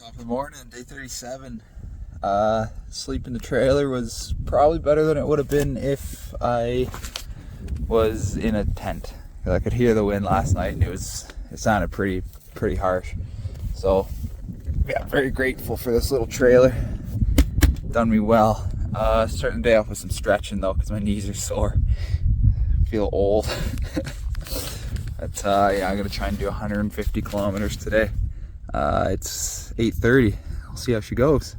Top of the morning, day 37. Sleep in the trailer was probably better than it would have been if I was in a tent. I could hear the wind last night and it sounded pretty harsh. So yeah, very grateful for this little trailer. Done me well. Starting the day off with some stretching though, because my knees are sore. I feel old. But yeah, I'm gonna try and do 150 kilometers today. It's 8:30. I'll see how she goes.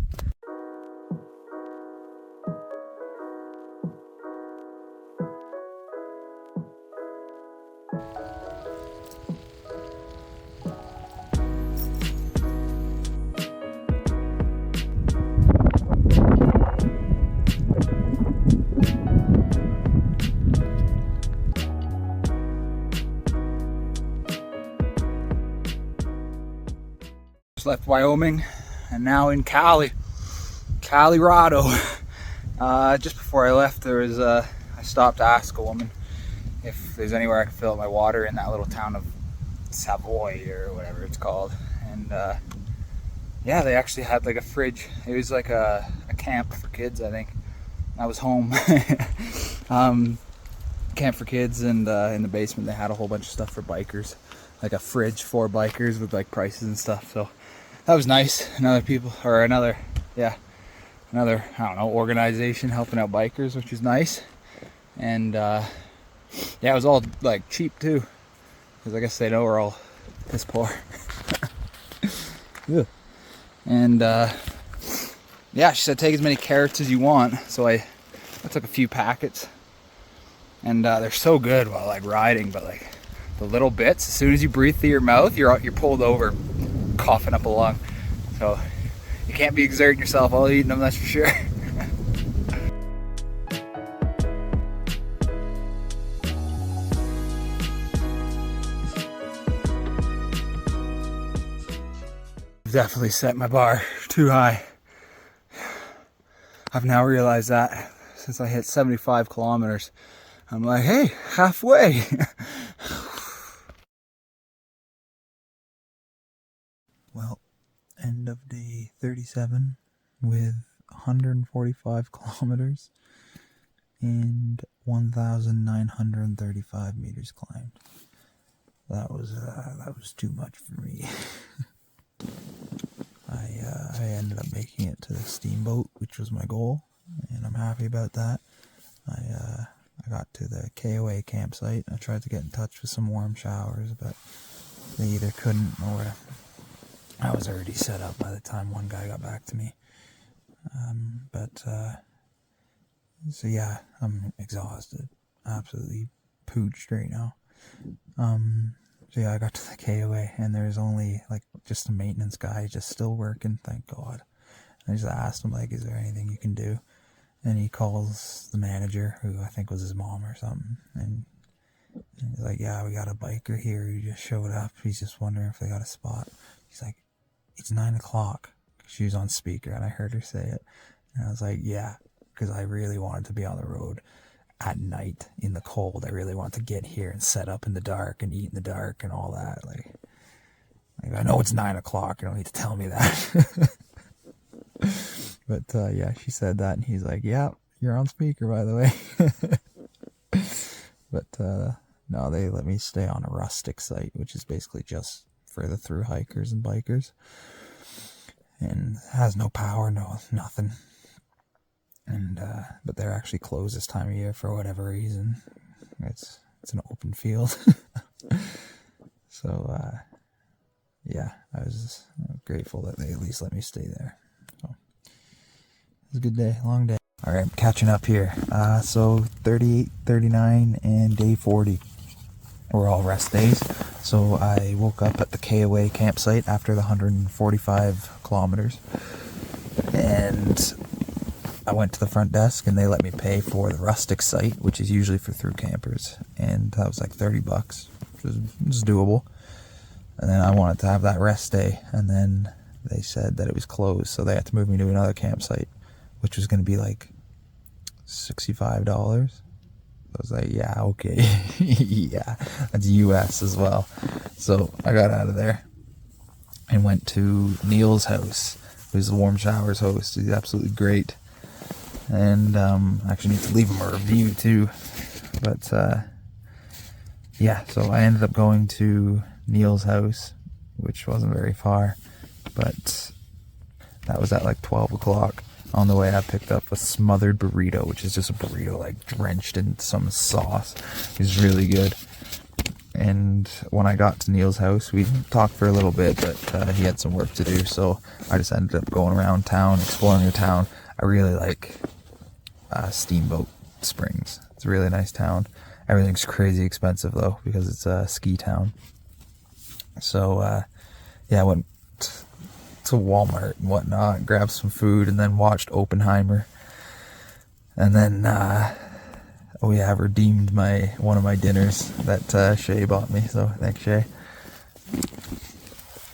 Just left Wyoming and now in Colorado. Just before I left, I stopped to ask a woman if there's anywhere I can fill up my water in that little town of Savoy or whatever it's called. And yeah, they actually had like a fridge. It was like a camp for kids, I think. I was home. Camp for kids, and in the basement they had a whole bunch of stuff for bikers, like a fridge for bikers with like prices and stuff. So that was nice. Another I don't know, organization helping out bikers, which is nice. And yeah, it was all like cheap too, because I guess they know we're all piss poor. Yeah. And yeah, she said take as many carrots as you want. So I took a few packets, and they're so good while like riding, but like the little bits, as soon as you breathe through your mouth, you're pulled over, coughing up a lung. So you can't be exerting yourself while eating them, that's for sure. Definitely set my bar too high. I've now realized that since I hit 75 kilometers. I'm like, hey, halfway. Well, end of day 37 with 145 kilometers and 1,935 meters climbed. That was too much for me. I ended up making it to the Steamboat, which was my goal, and I'm happy about that. I got to the KOA campsite. I tried to get in touch with some warm showers, but they either couldn't or I was already set up by the time one guy got back to me. So yeah, I'm exhausted, absolutely pooched right now. So yeah, I got to the KOA, and there's only like just a maintenance guy just still working, thank God. And I just asked him, like, is there anything you can do? And he calls the manager, who I think was his mom or something, and he's like, yeah, we got a biker here who just showed up. He's just wondering if they got a spot. He's like, it's 9 o'clock. She was on speaker, and I heard her say it. And I was like, yeah, because I really wanted to be on the road at night in the cold. I really wanted to get here and set up in the dark and eat in the dark and all that. Like I know it's 9 o'clock. You don't need to tell me that. But yeah, she said that, and he's like, yeah, you're on speaker, by the way. But no, they let me stay on a rustic site, which is basically just for the through hikers and bikers, and has no power, no nothing. And but they're actually closed this time of year for whatever reason. It's an open field. So yeah, I was grateful that they at least let me stay there. So it was a good day, long day. All right, I'm catching up here. So 38, 39, and day 40 were all rest days. So I woke up at the KOA campsite after the 145 kilometers, and I went to the front desk, and they let me pay for the rustic site, which is usually for through campers, and that was like $30, which was doable. And then I wanted to have that rest day, and then they said that it was closed, so they had to move me to another campsite, which was going to be like $65. I was like, yeah, okay. Yeah, that's US as well. So I got out of there, and went to Neel's house, who's the Warm Showers host. He's absolutely great. And I actually need to leave him a review too. But yeah, so I ended up going to Neel's house, which wasn't very far, but that was at like 12 o'clock. On the way, I picked up a smothered burrito, which is just a burrito like drenched in some sauce. It's really good. And when I got to Neel's house, we talked for a little bit, but he had some work to do, so I just ended up going around town, exploring the town. I really like Steamboat Springs. It's a really nice town. Everything's crazy expensive though, because it's a ski town. So yeah, I went to Walmart and whatnot, grabbed some food, and then watched Oppenheimer. And then oh yeah, I redeemed one of my dinners that Shay bought me, so thanks, Shay.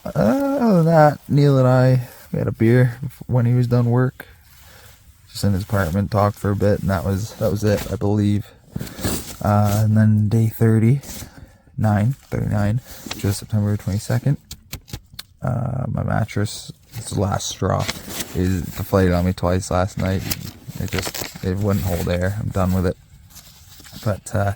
Other than that, Neel and I, we had a beer when he was done work, just in his apartment, talked for a bit, and that was it, I believe. And then day 39, which was September 22nd, my mattress, it's the last straw, it deflated on me twice last night. It wouldn't hold air. I'm done with it. But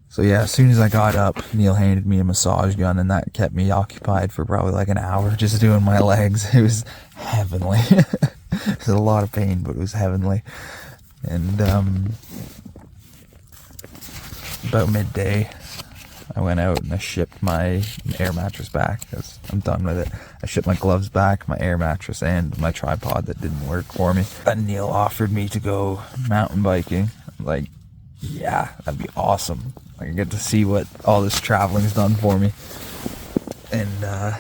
so yeah, as soon as I got up, Neel handed me a massage gun, and that kept me occupied for probably like an hour just doing my legs. It was heavenly. It was a lot of pain, but it was heavenly. And about midday, I went out and I shipped my air mattress back because I'm done with it. I shipped my gloves back, my air mattress, and my tripod that didn't work for me. And Neel offered me to go mountain biking. I'm like, yeah, that'd be awesome. I can get to see what all this traveling's done for me. And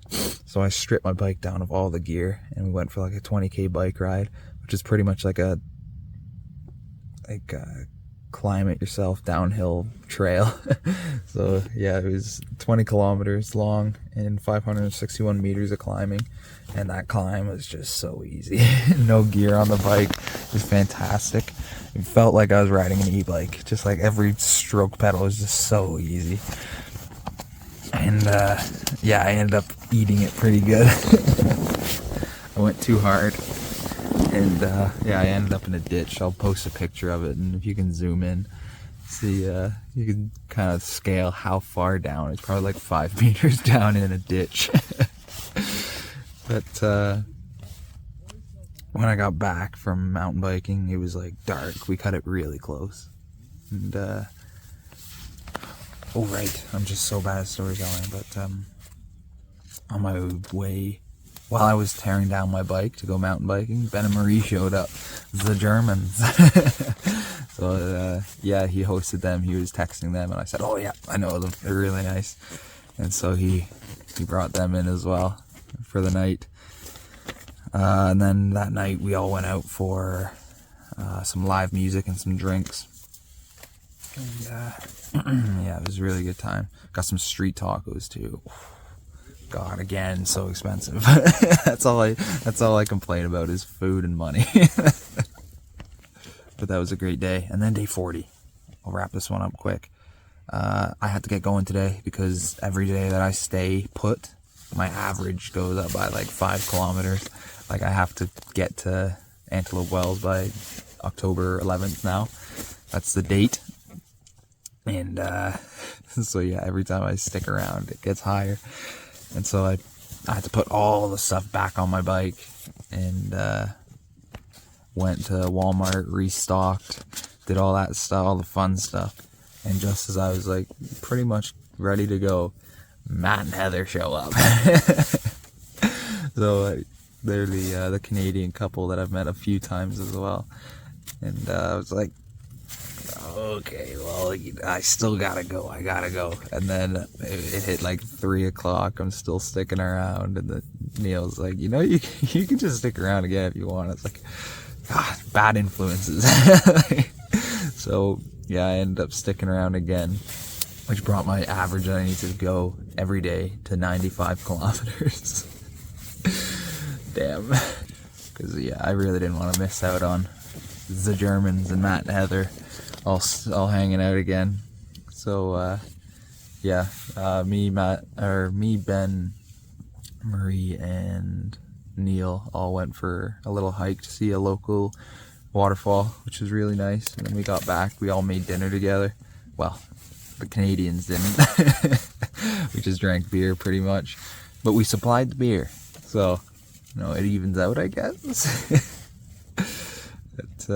so I stripped my bike down of all the gear, and we went for like a 20k bike ride, which is pretty much like a climb it yourself downhill trail. So yeah, it was 20 kilometers long and 561 meters of climbing, and that climb was just so easy. No gear on the bike. It was fantastic. It felt like I was riding an e-bike, just like every stroke pedal was just so easy. And yeah, I ended up eating it pretty good. I went too hard. And yeah, I ended up in a ditch. I'll post a picture of it, and if you can zoom in, see, you can kind of scale how far down. It's probably like 5 meters down in a ditch. But when I got back from mountain biking, it was like dark. We cut it really close. And oh right, I'm just so bad at storytelling. But on my way, while I was tearing down my bike to go mountain biking, Ben and Marie showed up, the Germans. So yeah, he hosted them. He was texting them, and I said, "Oh yeah, I know them. They're really nice." And so he brought them in as well for the night. And then that night we all went out for some live music and some drinks. And yeah, it was a really good time. Got some street tacos too. God, again, so expensive. That's all I complain about is food and money. But that was a great day. And then day 40. I'll wrap this one up quick. I had to get going today because every day that I stay put, my average goes up by like 5 kilometers. Like I have to get to Antelope Wells by October 11th now. That's the date. And so yeah, every time I stick around, it gets higher. And so I had to put all the stuff back on my bike, and went to Walmart, restocked, did all that stuff, all the fun stuff. And just as I was like pretty much ready to go, Matt and Heather show up. So they're the Canadian couple that I've met a few times as well. And I was like, okay, well, I still gotta go. I gotta go. And then it hit like 3 o'clock. I'm still sticking around, and Neel's like, you can just stick around again if you want. It's like, God, bad influences. So yeah, I ended up sticking around again, which brought my average that I need to go every day to 95 kilometers. Damn. Because yeah, I really didn't want to miss out on the Germans and Matt and Heather all hanging out again. So yeah, me, Ben, Marie and Neel all went for a little hike to see a local waterfall, which was really nice. And then we got back, we all made dinner together. Well, the Canadians didn't. We just drank beer pretty much, but we supplied the beer, so you know, it evens out, I guess. But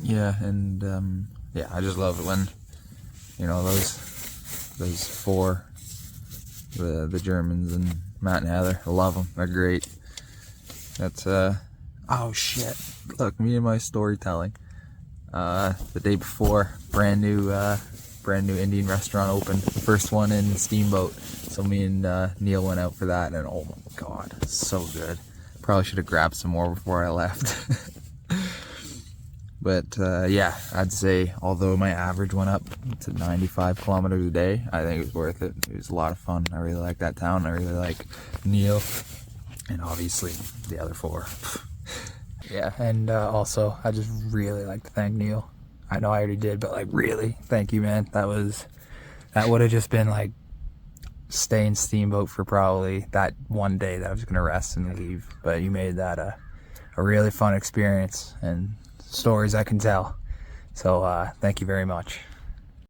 yeah, and yeah, I just love it when, you know, those four, the Germans and Matt and Heather, I love them, they're great. That's oh shit, look, me and my storytelling. The day before, brand new Indian restaurant opened, the first one in Steamboat. So me and Neel went out for that, and oh my god, so good. Probably should have grabbed some more before I left. But yeah, I'd say although my average went up to 95 kilometers a day, I think it was worth it. It was a lot of fun. I really like that town. I really like Neel, and obviously the other four. Yeah, and also I just really like to thank Neel. I know I already did, but like really, thank you, man. That would have just been like stay in Steamboat for probably that one day that I was gonna rest and leave. But you made that a really fun experience and stories I can tell. So thank you very much.